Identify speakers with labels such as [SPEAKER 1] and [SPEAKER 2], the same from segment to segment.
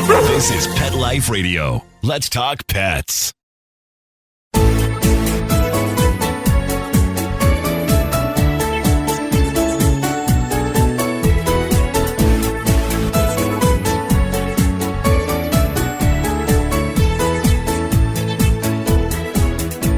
[SPEAKER 1] This is Pet Life Radio. Let's talk pets.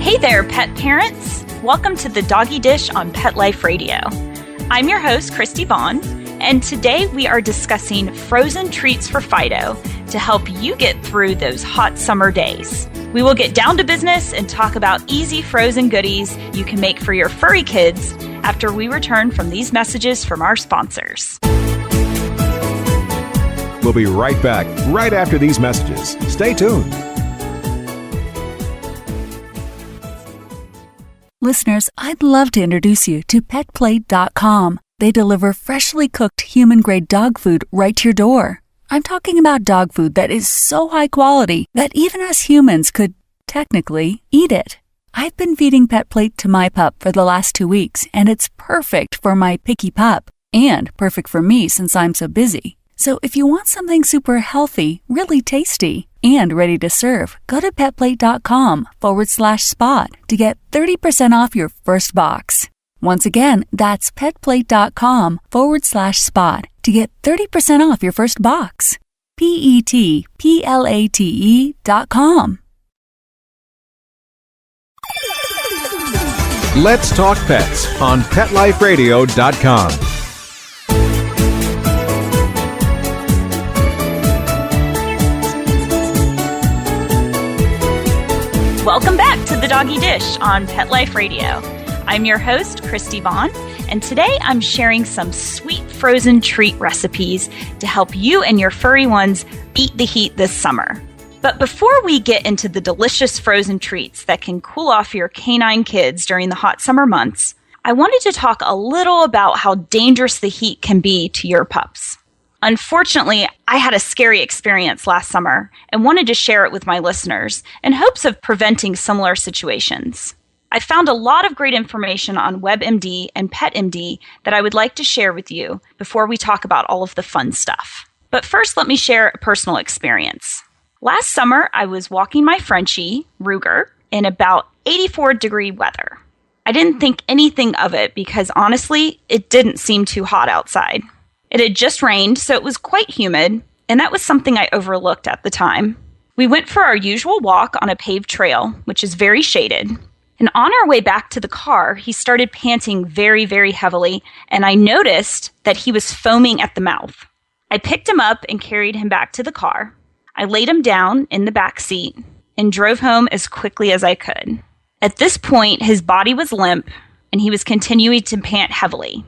[SPEAKER 2] Hey there, pet parents. Welcome to the Doggy Dish on Pet Life Radio. I'm your host, Kristi Vaughn, and today we are discussing frozen treats for Fido to help you get through those hot summer days. We will get down to business and talk about easy frozen goodies you can make for your furry kids after we return from these messages from our sponsors.
[SPEAKER 3] We'll be right back, right after these messages. Stay tuned.
[SPEAKER 4] Listeners, I'd love to introduce you to PetPlate.com. They deliver freshly cooked human-grade dog food right to your door. I'm talking about dog food that is so high quality that even us humans could, technically, eat it. I've been feeding PetPlate to my pup for the last 2 weeks, and it's perfect for my picky pup, and perfect for me since I'm so busy. So if you want something super healthy, really tasty, and ready to serve, go to petplate.com/spot to get 30% off your first box. Once again, that's petplate.com/spot to get 30% off your first box. PetPlate.com.
[SPEAKER 3] Let's talk pets on PetLifeRadio.com.
[SPEAKER 2] Welcome back to the Doggy Dish on Pet Life Radio. I'm your host, Kristi Vaughn, and today I'm sharing some sweet frozen treat recipes to help you and your furry ones beat the heat this summer. But before we get into the delicious frozen treats that can cool off your canine kids during the hot summer months, I wanted to talk a little about how dangerous the heat can be to your pups. Unfortunately, I had a scary experience last summer and wanted to share it with my listeners in hopes of preventing similar situations. I found a lot of great information on WebMD and PetMD that I would like to share with you before we talk about all of the fun stuff. But first, let me share a personal experience. Last summer, I was walking my Frenchie, Ruger, in about 84-degree weather. I didn't think anything of it because honestly, it didn't seem too hot outside. It had just rained, so it was quite humid, and that was something I overlooked at the time. We went for our usual walk on a paved trail, which is very shaded. And on our way back to the car, he started panting very, very heavily, and I noticed that he was foaming at the mouth. I picked him up and carried him back to the car. I laid him down in the back seat and drove home as quickly as I could. At this point, his body was limp, and he was continuing to pant heavily.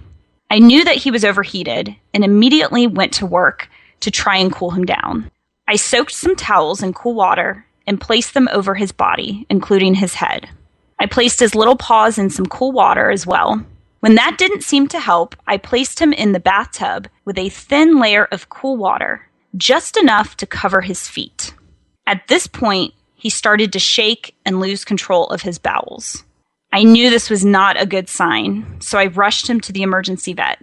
[SPEAKER 2] I knew that he was overheated and immediately went to work to try and cool him down. I soaked some towels in cool water and placed them over his body, including his head. I placed his little paws in some cool water as well. When that didn't seem to help, I placed him in the bathtub with a thin layer of cool water, just enough to cover his feet. At this point, he started to shake and lose control of his bowels. I knew this was not a good sign, so I rushed him to the emergency vet.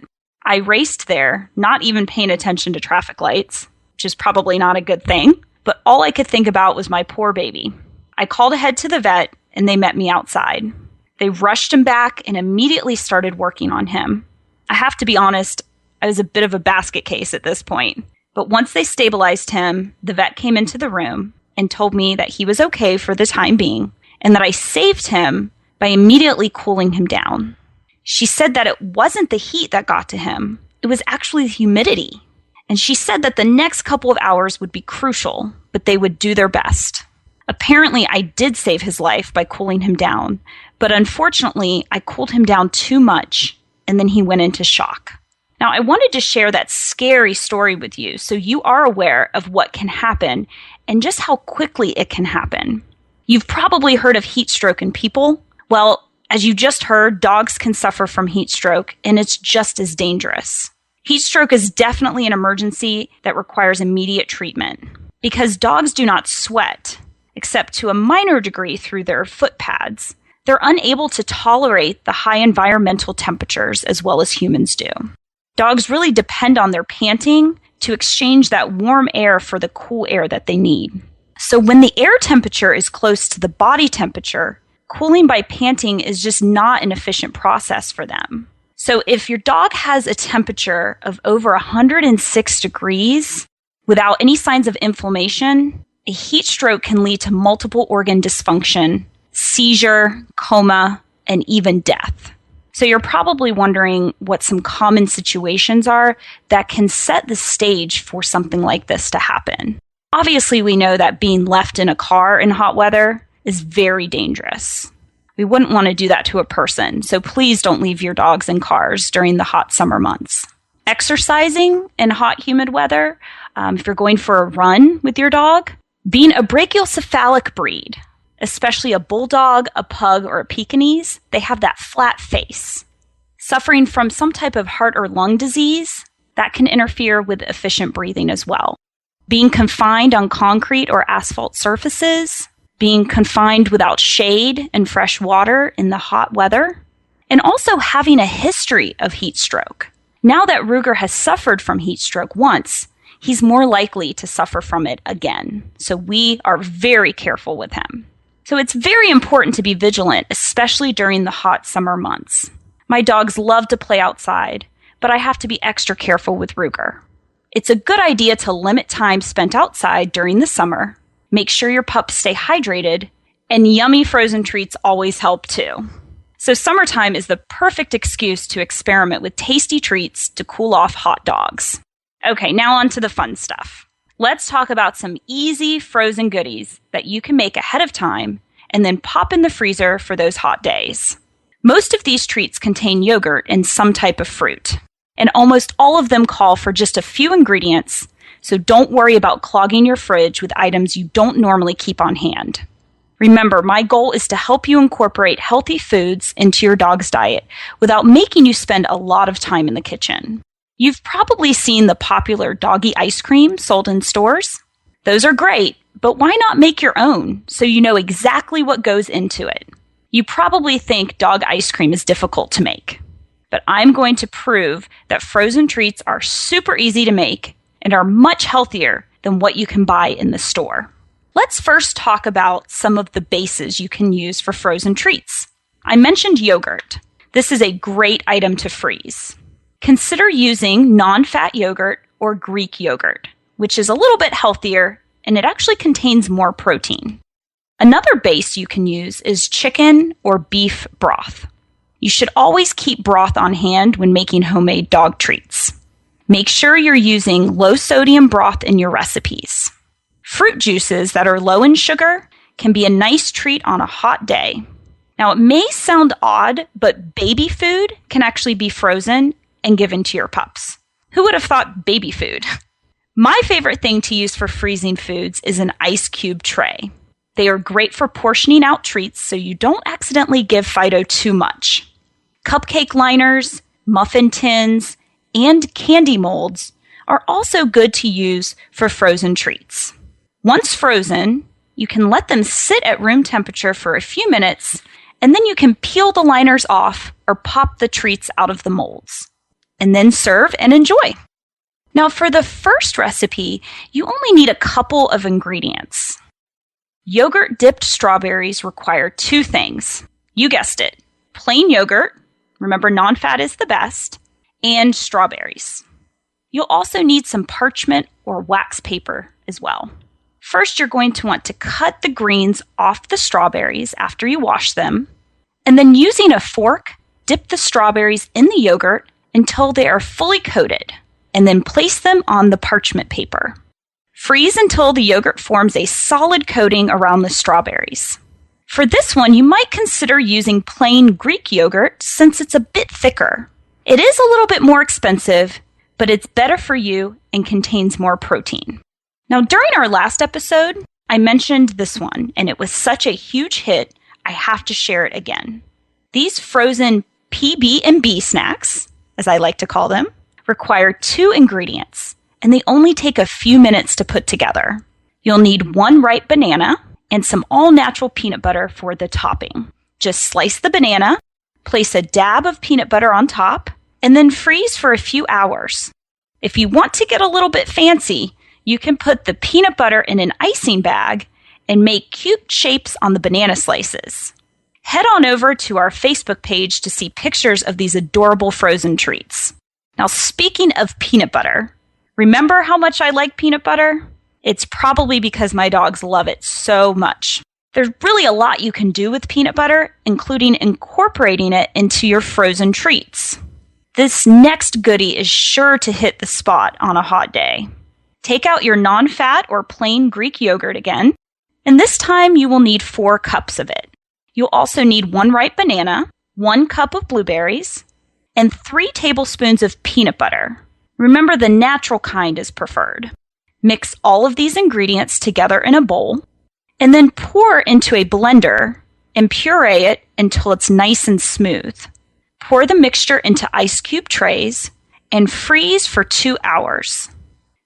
[SPEAKER 2] I raced there, not even paying attention to traffic lights, which is probably not a good thing, but all I could think about was my poor baby. I called ahead to the vet, and they met me outside. They rushed him back and immediately started working on him. I have to be honest, I was a bit of a basket case at this point, but once they stabilized him, the vet came into the room and told me that he was okay for the time being, and that I saved him by immediately cooling him down. She said that it wasn't the heat that got to him. It was actually the humidity. And she said that the next couple of hours would be crucial, but they would do their best. Apparently, I did save his life by cooling him down, but unfortunately, I cooled him down too much, and then he went into shock. Now, I wanted to share that scary story with you so you are aware of what can happen and just how quickly it can happen. You've probably heard of heat stroke in people. Well, as you just heard, dogs can suffer from heat stroke, and it's just as dangerous. Heat stroke is definitely an emergency that requires immediate treatment. Because dogs do not sweat, except to a minor degree through their foot pads, they're unable to tolerate the high environmental temperatures as well as humans do. Dogs really depend on their panting to exchange that warm air for the cool air that they need. So when the air temperature is close to the body temperature, cooling by panting is just not an efficient process for them. So if your dog has a temperature of over 106 degrees without any signs of inflammation, a heat stroke can lead to multiple organ dysfunction, seizure, coma, and even death. So you're probably wondering what some common situations are that can set the stage for something like this to happen. Obviously, we know that being left in a car in hot weather is very dangerous. We wouldn't want to do that to a person, so please don't leave your dogs in cars during the hot summer months. Exercising in hot, humid weather, if you're going for a run with your dog, being a brachiocephalic breed, especially a bulldog, a pug, or a Pekingese, they have that flat face. Suffering from some type of heart or lung disease, that can interfere with efficient breathing as well. Being confined on concrete or asphalt surfaces, being confined without shade and fresh water in the hot weather, and also having a history of heat stroke. Now that Ruger has suffered from heat stroke once, he's more likely to suffer from it again. So we are very careful with him. So it's very important to be vigilant, especially during the hot summer months. My dogs love to play outside, but I have to be extra careful with Ruger. It's a good idea to limit time spent outside during the summer. Make sure your pups stay hydrated, and yummy frozen treats always help too. So summertime is the perfect excuse to experiment with tasty treats to cool off hot dogs. Okay, now on to the fun stuff. Let's talk about some easy frozen goodies that you can make ahead of time and then pop in the freezer for those hot days. Most of these treats contain yogurt and some type of fruit, and almost all of them call for just a few ingredients, so don't worry about clogging your fridge with items you don't normally keep on hand. Remember, my goal is to help you incorporate healthy foods into your dog's diet without making you spend a lot of time in the kitchen. You've probably seen the popular Doggy ice cream sold in stores. Those are great, but why not make your own so you know exactly what goes into it? You probably think dog ice cream is difficult to make, but I'm going to prove that frozen treats are super easy to make and are much healthier than what you can buy in the store. Let's first talk about some of the bases you can use for frozen treats. I mentioned yogurt. This is a great item to freeze. Consider using non-fat yogurt or Greek yogurt, which is a little bit healthier and it actually contains more protein. Another base you can use is chicken or beef broth. You should always keep broth on hand when making homemade dog treats. Make sure you're using low-sodium broth in your recipes. Fruit juices that are low in sugar can be a nice treat on a hot day. Now, it may sound odd, but baby food can actually be frozen and given to your pups. Who would have thought baby food? My favorite thing to use for freezing foods is an ice cube tray. They are great for portioning out treats so you don't accidentally give Fido too much. Cupcake liners, muffin tins, and candy molds are also good to use for frozen treats. Once frozen, you can let them sit at room temperature for a few minutes, and then you can peel the liners off or pop the treats out of the molds, and then serve and enjoy. Now, for the first recipe, you only need a couple of ingredients. Yogurt-dipped strawberries require two things. You guessed it, plain yogurt, remember non-fat is the best, and strawberries. You'll also need some parchment or wax paper as well. First, you're going to want to cut the greens off the strawberries after you wash them, and then using a fork, dip the strawberries in the yogurt until they are fully coated, and then place them on the parchment paper. Freeze until the yogurt forms a solid coating around the strawberries. For this one, you might consider using plain Greek yogurt since it's a bit thicker. It is a little bit more expensive, but it's better for you and contains more protein. Now, during our last episode, I mentioned this one, and it was such a huge hit, I have to share it again. These frozen PB&B snacks, as I like to call them, require two ingredients, and they only take a few minutes to put together. You'll need one ripe banana and some all-natural peanut butter for the topping. Just slice the banana, place a dab of peanut butter on top, and then freeze for a few hours. If you want to get a little bit fancy, you can put the peanut butter in an icing bag and make cute shapes on the banana slices. Head on over to our Facebook page to see pictures of these adorable frozen treats. Now, speaking of peanut butter, remember how much I like peanut butter? It's probably because my dogs love it so much. There's really a lot you can do with peanut butter, including incorporating it into your frozen treats. This next goodie is sure to hit the spot on a hot day. Take out your non-fat or plain Greek yogurt again, and this time you will need 4 cups of it. You'll also need 1 ripe banana, 1 cup of blueberries, and 3 tablespoons of peanut butter. Remember, the natural kind is preferred. Mix all of these ingredients together in a bowl, and then pour into a blender and puree it until it's nice and smooth. Pour the mixture into ice cube trays and freeze for 2 hours.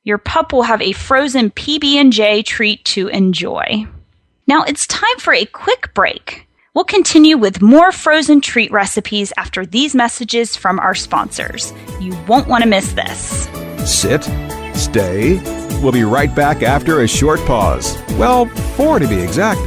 [SPEAKER 2] Your pup will have a frozen PB&J treat to enjoy. Now it's time for a quick break. We'll continue with more frozen treat recipes after these messages from our sponsors. You won't want to miss this.
[SPEAKER 3] Sit, stay. We'll be right back after a short pause. Well, 4 to be exact.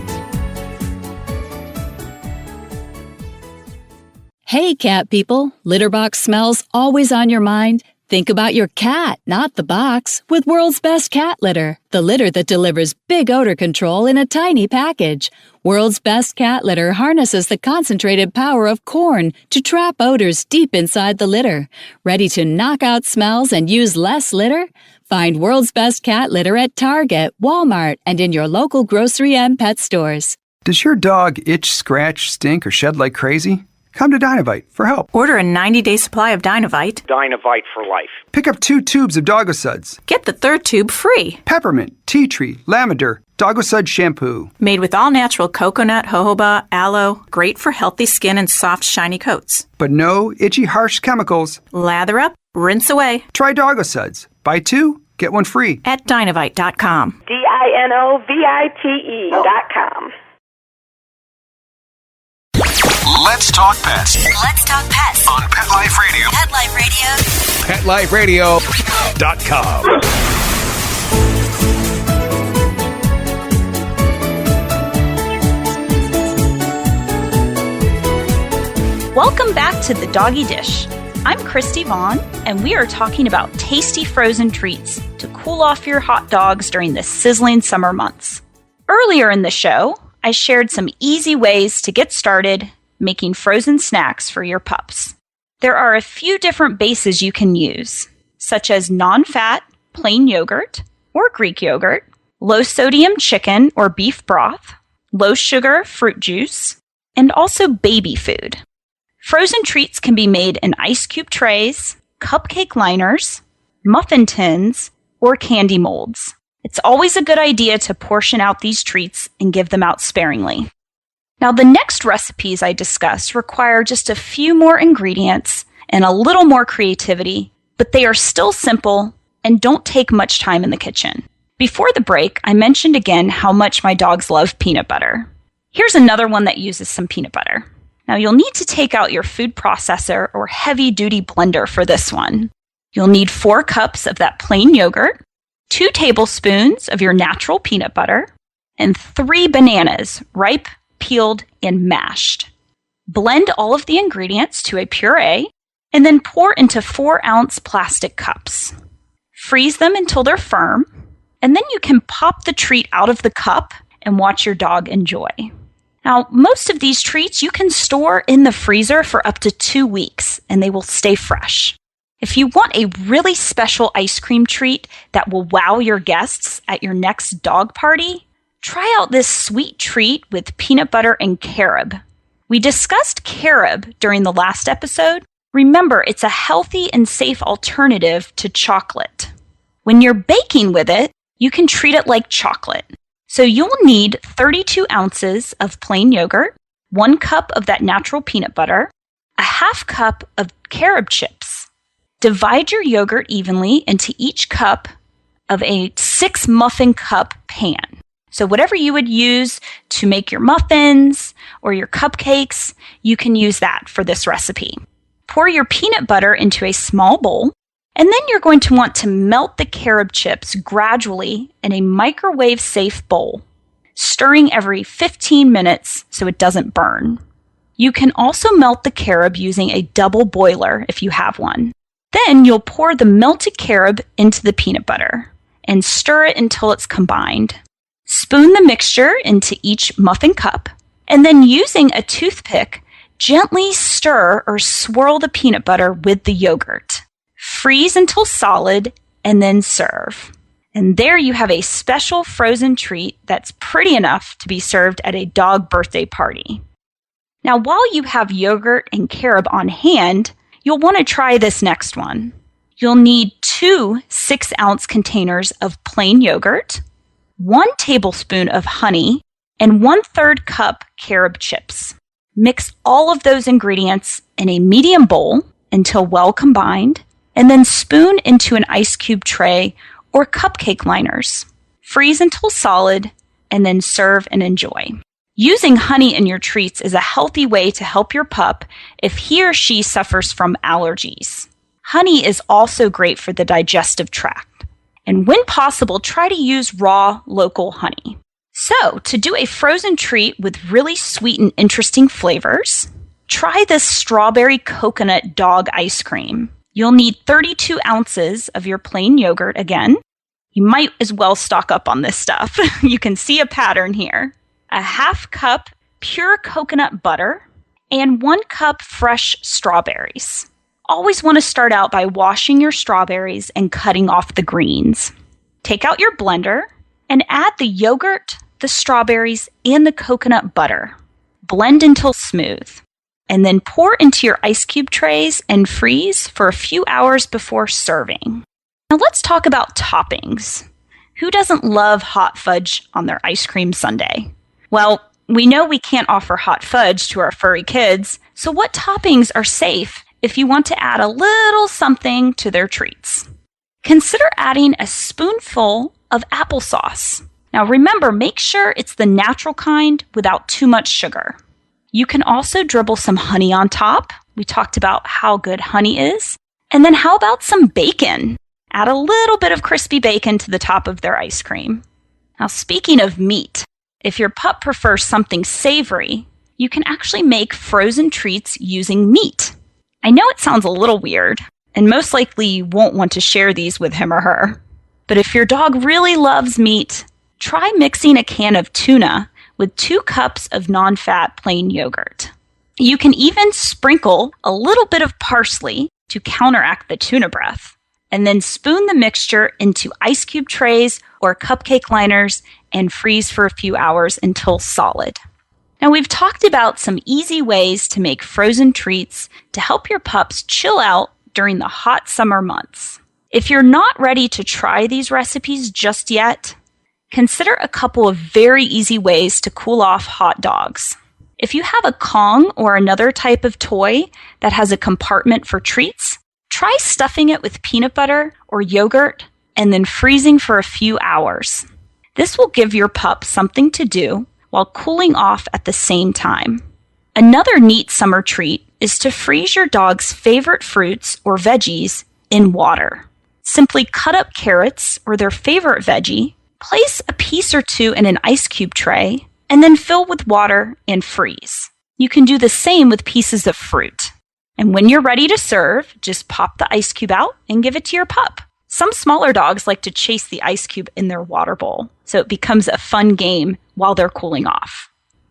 [SPEAKER 4] Hey, cat people. Litter box smells always on your mind? Think about your cat, not the box, with World's Best Cat Litter, the litter that delivers big odor control in a tiny package. World's Best Cat Litter harnesses the concentrated power of corn to trap odors deep inside the litter. Ready to knock out smells and use less litter? Find World's Best Cat Litter at Target, Walmart, and in your local grocery and pet stores.
[SPEAKER 5] Does your dog itch, scratch, stink, or shed like crazy? Come to Dynavite for help.
[SPEAKER 6] Order a 90-day supply of Dynavite.
[SPEAKER 7] Dynavite for life.
[SPEAKER 5] Pick up 2 tubes of Doggo Suds.
[SPEAKER 6] Get the 3rd tube free.
[SPEAKER 5] Peppermint, tea tree, lavender, Doggo Sud shampoo.
[SPEAKER 6] Made with all-natural coconut, jojoba, aloe. Great for healthy skin and soft, shiny coats.
[SPEAKER 5] But no itchy, harsh chemicals.
[SPEAKER 6] Lather up, rinse away.
[SPEAKER 5] Try Doggo Suds. Buy 2, get 1 free.
[SPEAKER 6] At Dynavite.com.
[SPEAKER 8] DINOVITE.com.
[SPEAKER 1] Let's talk pets
[SPEAKER 9] Let's talk pets
[SPEAKER 1] on Pet Life Radio.
[SPEAKER 9] Pet Life Radio.
[SPEAKER 1] PetLifeRadio.com.
[SPEAKER 2] Welcome back to the Doggy Dish. I'm Kristi Vaughn, and we are talking about tasty frozen treats to cool off your hot dogs during the sizzling summer months. Earlier in the show, I shared some easy ways to get started making frozen snacks for your pups. There are a few different bases you can use, such as non-fat, plain yogurt or Greek yogurt, low-sodium chicken or beef broth, low-sugar fruit juice, and also baby food. Frozen treats can be made in ice cube trays, cupcake liners, muffin tins, or candy molds. It's always a good idea to portion out these treats and give them out sparingly. Now, the next recipes I discuss require just a few more ingredients and a little more creativity, but they are still simple and don't take much time in the kitchen. Before the break, I mentioned again how much my dogs love peanut butter. Here's another one that uses some peanut butter. Now, you'll need to take out your food processor or heavy-duty blender for this one. You'll need 4 cups of that plain yogurt, 2 tablespoons of your natural peanut butter, and 3 bananas, ripe, peeled, and mashed. Blend all of the ingredients to a puree, and then pour into 4-ounce plastic cups. Freeze them until they're firm, and then you can pop the treat out of the cup and watch your dog enjoy. Now, most of these treats you can store in the freezer for up to 2 weeks, and they will stay fresh. If you want a really special ice cream treat that will wow your guests at your next dog party, try out this sweet treat with peanut butter and carob. We discussed carob during the last episode. Remember, it's a healthy and safe alternative to chocolate. When you're baking with it, you can treat it like chocolate. So you'll need 32 ounces of plain yogurt, 1 cup of that natural peanut butter, a half cup of carob chips. Divide your yogurt evenly into each cup of a 6 muffin cup pan. So whatever you would use to make your muffins or your cupcakes, you can use that for this recipe. Pour your peanut butter into a small bowl And then you're going to want to melt the carob chips gradually in a microwave-safe bowl, stirring every 15 minutes so it doesn't burn. You can also melt the carob using a double boiler if you have one. Then you'll pour the melted carob into the peanut butter and stir it until it's combined. Spoon the mixture into each muffin cup, and then using a toothpick, gently stir or swirl the peanut butter with the yogurt. Freeze until solid, and then serve. And there you have a special frozen treat that's pretty enough to be served at a dog birthday party. Now, while you have yogurt and carob on hand, you'll want to try this next one. You'll need 2 6-ounce containers of plain yogurt, 1 tablespoon of honey, and 1/3 cup carob chips. Mix all of those ingredients in a medium bowl until well combined, and then spoon into an ice cube tray or cupcake liners. Freeze until solid, and then serve and enjoy. Using honey in your treats is a healthy way to help your pup if he or she suffers from allergies. Honey is also great for the digestive tract. And when possible, try to use raw, local honey. So, to do a frozen treat with really sweet and interesting flavors, try this strawberry coconut dog ice cream. You'll need 32 ounces of your plain yogurt again. You might as well stock up on this stuff. You can see a pattern here. A 1/2 cup pure coconut butter, and 1 cup fresh strawberries. Always want to start out by washing your strawberries and cutting off the greens. Take out your blender and add the yogurt, the strawberries, and the coconut butter. Blend until smooth. And then pour into your ice cube trays and freeze for a few hours before serving. Now let's talk about toppings. Who doesn't love hot fudge on their ice cream sundae? Well, we know we can't offer hot fudge to our furry kids, so what toppings are safe if you want to add a little something to their treats? Consider adding a spoonful of applesauce. Now remember, make sure it's the natural kind without too much sugar. You can also dribble some honey on top. We talked about how good honey is. And then how about some bacon? Add a little bit of crispy bacon to the top of their ice cream. Now speaking of meat, if your pup prefers something savory, you can actually make frozen treats using meat. I know it sounds a little weird, and most likely you won't want to share these with him or her. But if your dog really loves meat, try mixing a can of tuna with 2 cups of non-fat plain yogurt. You can even sprinkle a little bit of parsley to counteract the tuna breath, and then spoon the mixture into ice cube trays or cupcake liners and freeze for a few hours until solid. Now we've talked about some easy ways to make frozen treats to help your pups chill out during the hot summer months. If you're not ready to try these recipes just yet, consider a couple of very easy ways to cool off hot dogs. If you have a Kong or another type of toy that has a compartment for treats, try stuffing it with peanut butter or yogurt and then freezing for a few hours. This will give your pup something to do while cooling off at the same time. Another neat summer treat is to freeze your dog's favorite fruits or veggies in water. Simply cut up carrots or their favorite veggie, place a piece or 2 in an ice cube tray, and then fill with water and freeze. You can do the same with pieces of fruit. And when you're ready to serve, just pop the ice cube out and give it to your pup. Some smaller dogs like to chase the ice cube in their water bowl, so it becomes a fun game while they're cooling off.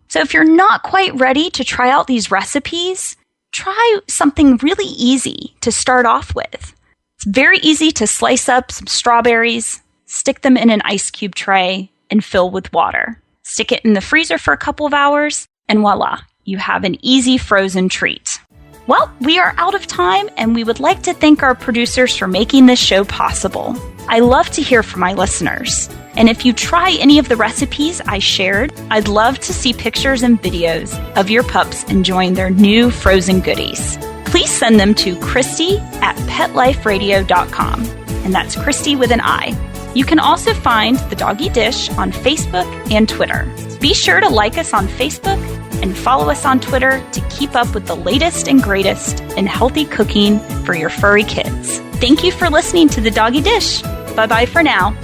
[SPEAKER 2] So if you're not quite ready to try out these recipes, try something really easy to start off with. It's very easy to slice up some strawberries, stick them in an ice cube tray, and fill with water. Stick it in the freezer for a couple of hours, and voila, you have an easy frozen treat. Well, we are out of time, and we would like to thank our producers for making this show possible. I love to hear from my listeners. And if you try any of the recipes I shared, I'd love to see pictures and videos of your pups enjoying their new frozen goodies. Please send them to Kristi at PetLifeRadio.com. And that's Kristi with an I. You can also find The Doggy Dish on Facebook and Twitter. Be sure to like us on Facebook and follow us on Twitter to keep up with the latest and greatest in healthy cooking for your furry kids. Thank you for listening to The Doggy Dish. Bye-bye for now.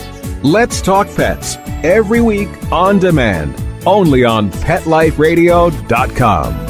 [SPEAKER 3] Let's Talk Pets, every week on demand, only on PetLifeRadio.com.